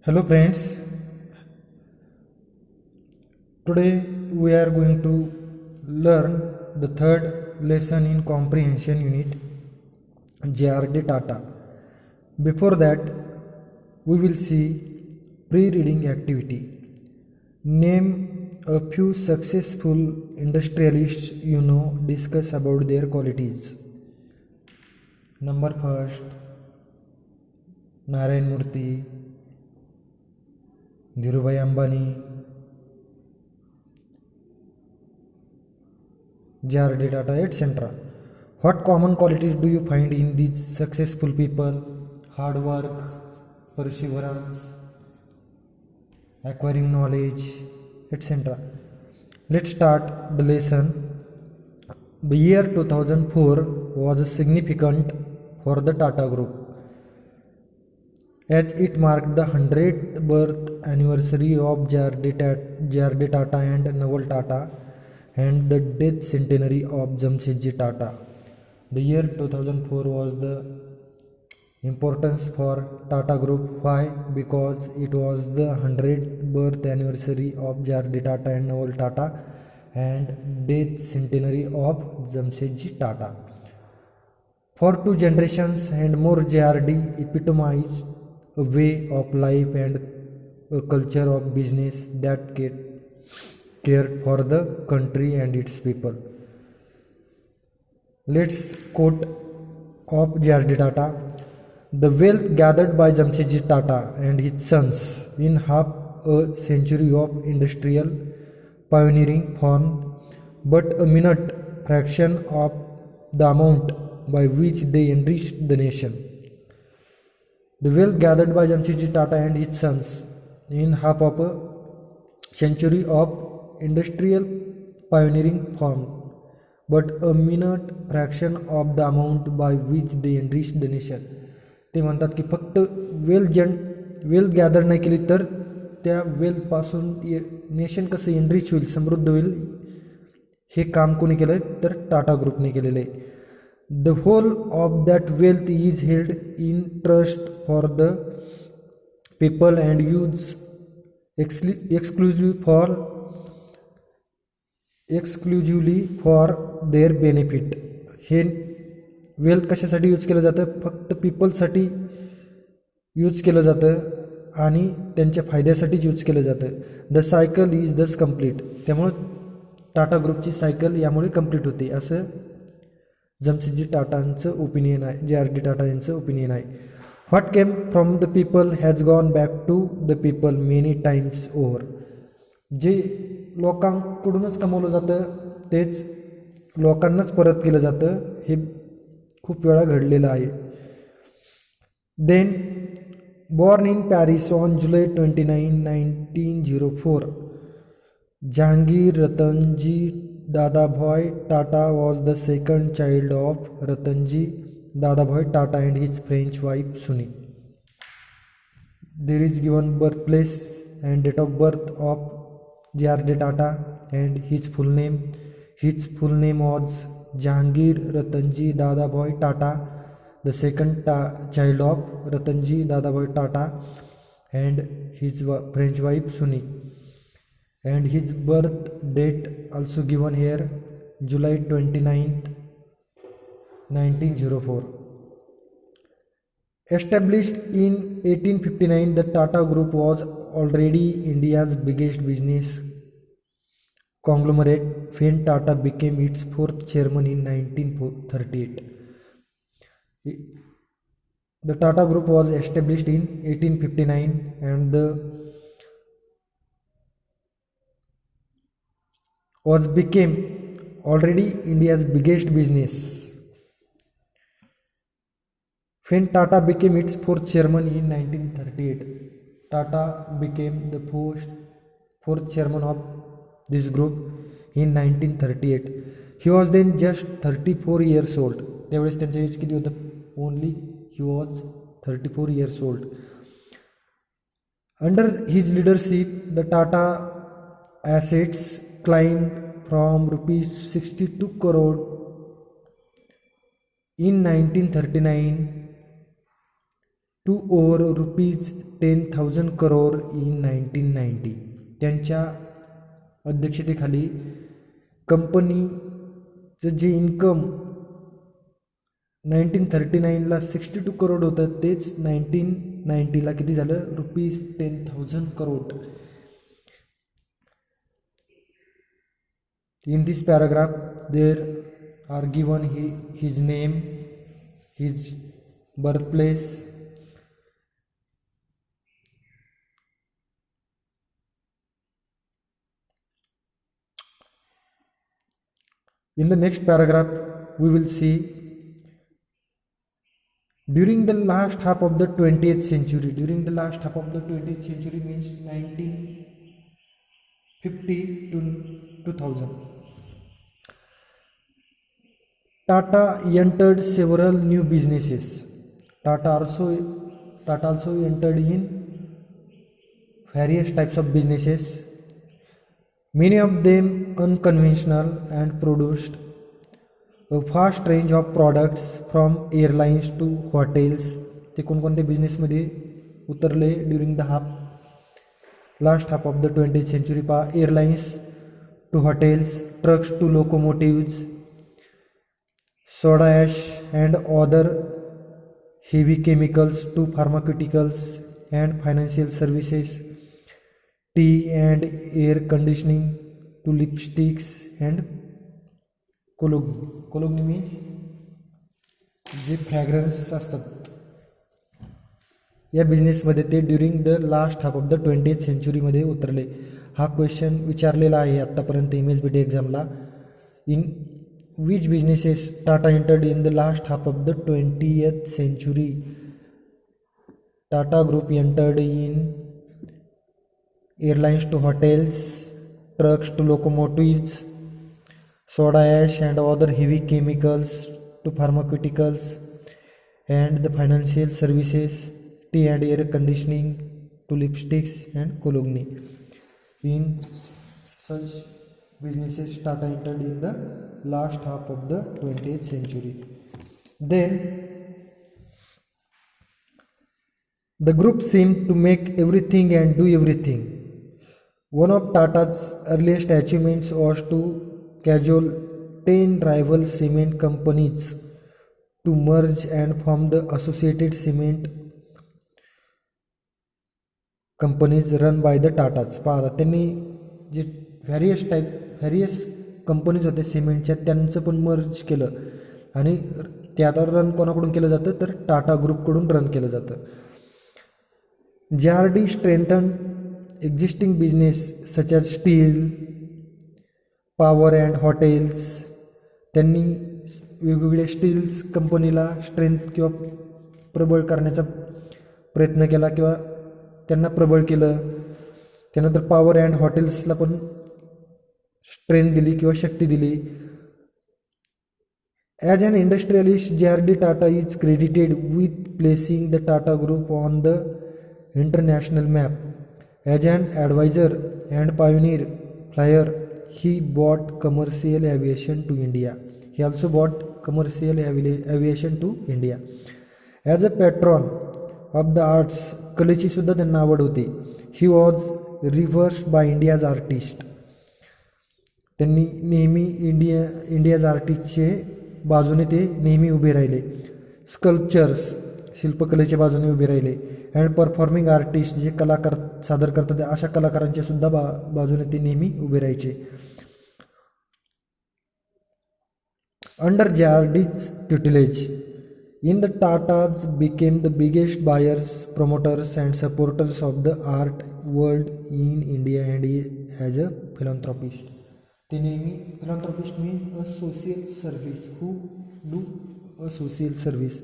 Hello friends, today we are going to learn the third lesson in comprehension unit J.R.D. Tata. Before that, we will see pre-reading activity. Name a few successful industrialists you know, discuss about their qualities. Number first, Narayan Murthy, Dhirubhai Ambani, J.R.D. Tata, etc. What common qualities do you find in these successful people? Hard work, perseverance, acquiring knowledge, etc. Let's start the lesson. The year 2004 was significant for the Tata Group as it marked the 100th birth anniversary of J.R.D. Tata and Naval Tata and the death centenary of Jamshedji Tata. The year 2004 was the importance for Tata Group. Why? Because it was the 100th birth anniversary of J.R.D. Tata and Naval Tata and death centenary of Jamshedji Tata. For two generations and more, J.R.D. epitomized a way of life and a culture of business that cared for the country and its people. Let's quote of J.R.D. Tata. The wealth gathered by Jamshedji Tata and his sons in half a century of industrial pioneering formed but a minute fraction of the amount by which they enriched the nation. The wealth gathered by Jamshedji Tata and his sons in half of a century of industrial pioneering formed but a minute fraction of the amount by which they enriched the nation. ते म्हणतात की फक्त wealth gather नाही केली तर त्या वेल्थपासून nation कसं enrich होईल, समृद्ध होईल, हे काम कोणी केलं आहे तर टाटा ग्रुपने केलेलं आहे. The whole of that wealth is held in trust for the people and use exclusively for their benefit. हे वेल्थ कशासाठी यूज केलं जातं? फक्त पीपलसाठी यूज केलं जातं आणि त्यांच्या फायद्यासाठीच यूज केलं जातं. द सायकल इज दस कम्प्लीट. त्यामुळं टाटा ग्रुपची सायकल यामुळे कम्प्लीट होते, असं जमशेदजी टाटांचं ओपिनियन आहे, J.R.D. टाटा यांचं ओपिनियन आहे. What came from the people has gone back to the people many times over. जे लोकांकडूनच कमवलं जातं तेच लोकांनाच परत केलं जातं, हे खूप वेळा घडलेलं आहे. Then born in Paris on July 29, 1904, Jehangir Ratanji Dadabhai Tata was the second child of Ratanji Dadabhai Tata and his French wife Suni. There is given birthplace and date of birth of J.R.D. Tata and his full name. His full name was Jahangir Ratanji Dadabhai Tata, the second child of Ratanji Dadabhai Tata and his French wife Suni. And his birth date also given here, July 29th, 1904. Established in 1859, the Tata Group was already India's biggest business conglomerate when Tata became its fourth chairman in 1938. The Tata Group was established in 1859 and became already India's biggest business when Tata became its fourth chairman in 1938. Tata became the fourth chairman of this group in 1938. He was then just 34 years old. त्यावेळेस त्यांचं as किती होतं? Only he was 34 years old. Under his leadership, the Tata assets climbed from rupees 62 crore in 1939 to over ₹10,000 crore in 1990. त्यांच्या अध्यक्षतेखाली कंपनीचं जे income 1939ला 62 crore होतं, तेच 1990ला किती झालं? ₹10,000 crore. In this paragraph there are given his name, his birthplace, in the next paragraph we will see during the last half of the 20th century. During the last half of the 20th century means 1950 to 2000. Tata entered several new businesses. Tata also entered in various types of businesses, many of them unconventional, and produced a vast range of products from airlines to hotels. ते कोणकोणत्या बिझनेसमध्ये उतरले during the last half of the 20th century? पहा, airlines to hotels, trucks to locomotives, soda ash and other heavy chemicals to pharmaceuticals and financial services, tea and air conditioning to lipsticks and cologne. Cologne means J fragrance असतात. या बिझनेसमध्ये ते during the last half of the 20th centuryमध्ये उतरले. हा question विचारलेला आहे आत्तापर्यंत MSBT एक्झामला. In which businesses Tata entered in the last half of the 20th century? Tata Group entered in airlines to hotels, trucks to locomotives, soda ash and other heavy chemicals to pharmaceuticals and the financial services, tea and air conditioning to lipsticks and cologne. In such businesses Tata entered in the last half of the 20th century. Then the group seemed to make everything and do everything. One of Tata's earliest achievements was to cajole 10 rival cement companies to merge and form the Associated Cement Companies run by the Tatas. पहा, त्यांनी जे various companies होते सिमेंटच्या, त्यांचं पण मर्ज केलं आणि ते आता रन कोणाकडून केलं जातं? तर टाटा ग्रुपकडून रन केलं जातं. JRD strengthened existing business such as steel, power and hotels. त्यांनी वेगवेगळ्या स्टील्स कंपनीला स्ट्रेंथ किंवा प्रबळ करण्याचा प्रयत्न केला किंवा त्यांना प्रबळ केलं. त्यानंतर पॉवर अँड हॉटेल्सला पण स्ट्रेंथ दिली किंवा शक्ती दिली. As an industrialist, JRD Tata is credited with placing the Tata Group on the international map. As an advisor and pioneer flyer, he brought commercial aviation to India. He also brought commercial aviation to India. As a patron of the arts, कलेची सुद्धा त्यांना आवड होती. He was revered by India's artist. त्यांनी नेहमी India's आर्टिस्टचे बाजूने ते नेहमी उभे राहिले. स्कल्पचर्स, शिल्पकलेच्या बाजूने उभे राहिले. अँड परफॉर्मिंग आर्टिस्ट, जे कलाकार सादर करतात अशा कलाकारांच्या सुद्धा बाजूने ते नेहमी उभे राहायचे. Under JRD's tutelage, in the Tatas became the biggest buyers, promoters and supporters of the art world in India and as a philanthropist. ते नेहमी philanthropist means a social service, who do a social service.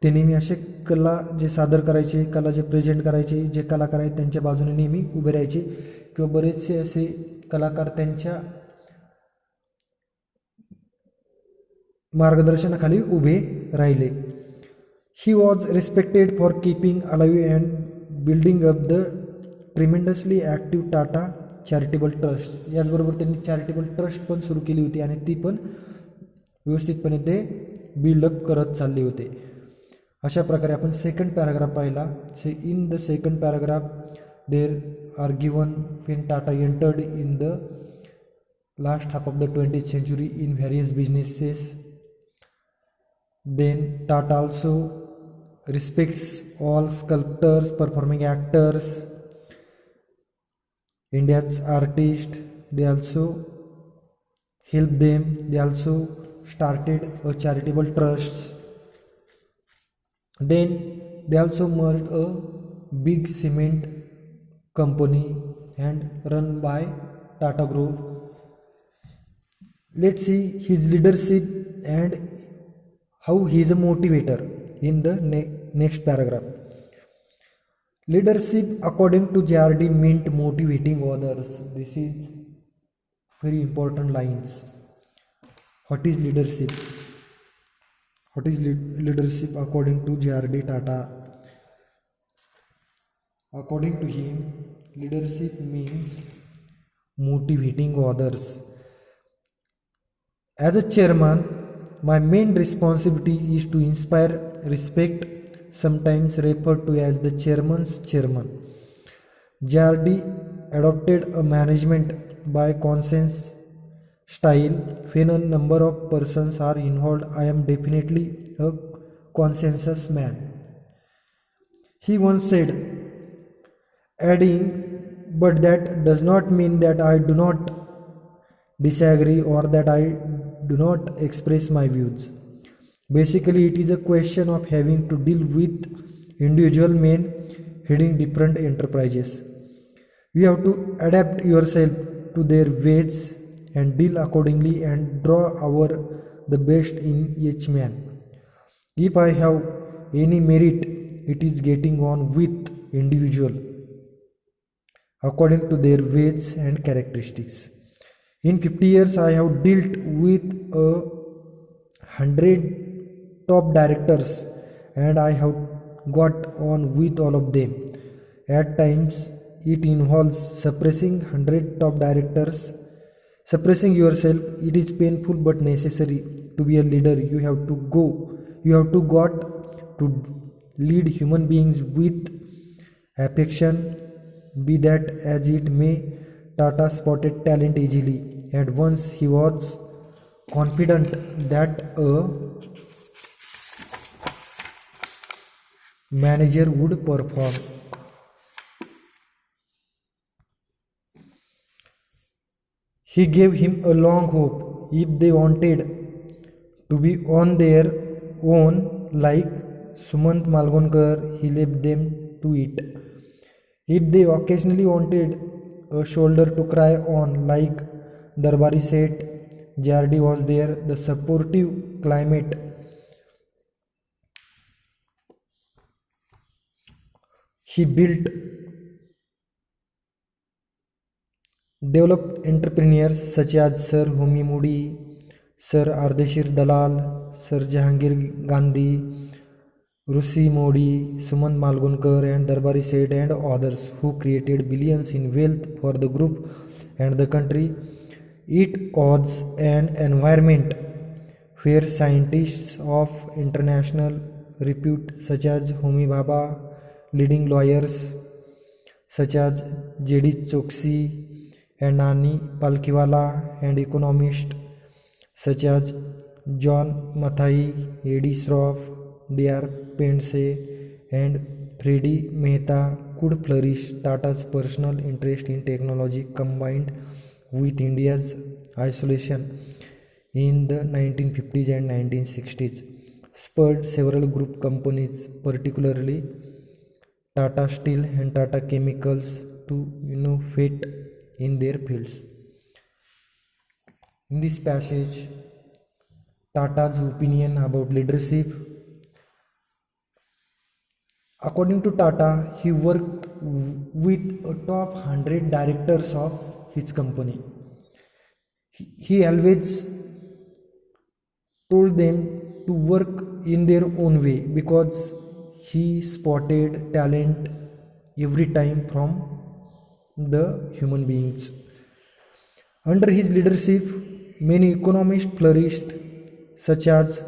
ते नेहमी असे कला जे सादर करायचे, कला जे present करायचे, जे कलाकार आहेत त्यांच्या बाजूने नेहमी उभे राहायचे किंवा बरेचसे असे कलाकार त्यांच्या मार्गदर्शनाखाली उभे राहिले. He was respected for keeping alive and building up the tremendously active Tata charitable trust. याचबरोबर त्यांनी चॅरिटेबल ट्रस्ट पण सुरू केली होती आणि ती पण व्यवस्थितपणे ते बिल्डअप करत चालले होते. अशा प्रकारे आपण सेकंड पॅराग्राफ पाहिला. In the second paragraph there are given when Tata entered in the last half of the 20th century in various businesses. Then Tata also respects all sculptors, performing actors, India's artists. They also help them. They also started a charitable trusts. Then they also merged a big cement company and run by Tata Group. Let's see his leadership and how he is a motivator in the next paragraph. Leadership according to JRD meant motivating others. This is very important lines. What is leadership? What is leadership according to JRD Tata? According to him, leadership means motivating others. As a chairman, my main responsibility is to inspire respect, sometimes referred to as the chairman's chairman. JRD adopted a management by consensus style. When a number of persons are involved, I am definitely a consensus man. He once said, adding, but that does not mean that I do not disagree or that I do not express my views. Basically, it is a question of having to deal with individual men heading different enterprises. You have to adapt yourself to their ways and deal accordingly and draw out the best in each man. If I have any merit, it is getting on with individual according to their ways and characteristics. In 50 years, I have dealt with 100 top directors and I have got on with all of them. At times, it involves suppressing 100 top directors. Suppressing yourself, it is painful but necessary. To be a leader, you have to got to lead human beings with affection. Be that as it may, Tata spotted talent easily, and once he was confident that a manager would perform. He gave him a long hope. If they wanted to be on their own, like Sumant Malgonkar, he left them to it. If they occasionally wanted a shoulder to cry on, like Darbari Seth, JRD was there. The supportive climate he built developed entrepreneurs such as Sir Homi Modi, Sir Ardeshir Dalal, Sir Jahangir Gandhi, Rusi Modi, Sumant Malgonkar and Darbari Seth and others who created billions in wealth for the group and the country. It was an environment where scientists of international repute such as Homi Bhabha, leading lawyers such as J.D. Choksi and Nani Palkhiwala and economists such as John Mathai, A.D. Shroff, D.R. Pendse and Freddie Mehta could flourish. Tata's personal interest in technology combined with India's isolation in the 1950s and 1960s spurred several group companies, particularly Tata Steel and Tata Chemicals, to innovate in their fields. In this passage, Tata's opinion about leadership. According to Tata, he worked with a top 100 directors of his company. He always told them to work in their own way because he spotted talent every time from the human beings. Under his leadership, many economists flourished, such as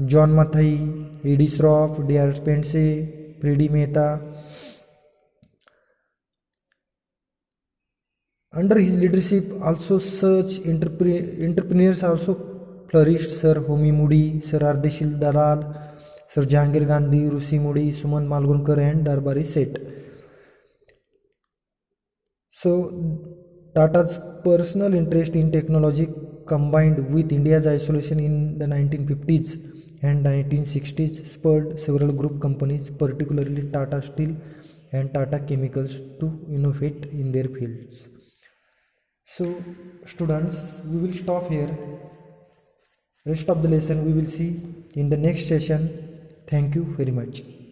John Mathai, E.D. Shroff, D.R. Spencer, Freddie Mehta. Under his leadership, also such entrepreneurs also flourished. Sir Homi Modi, Sir Ardeshil Dalal, Sir Jahangir Gandhi, Rusi Modi, Suman Malgonkar, and Darbari Seth. So, Tata's personal interest in technology combined with India's isolation in the 1950s and 1960s spurred several group companies, particularly Tata Steel and Tata Chemicals, to innovate in their fields. So, students, we will stop here. Rest of the lesson we will see in the next session. Thank you very much.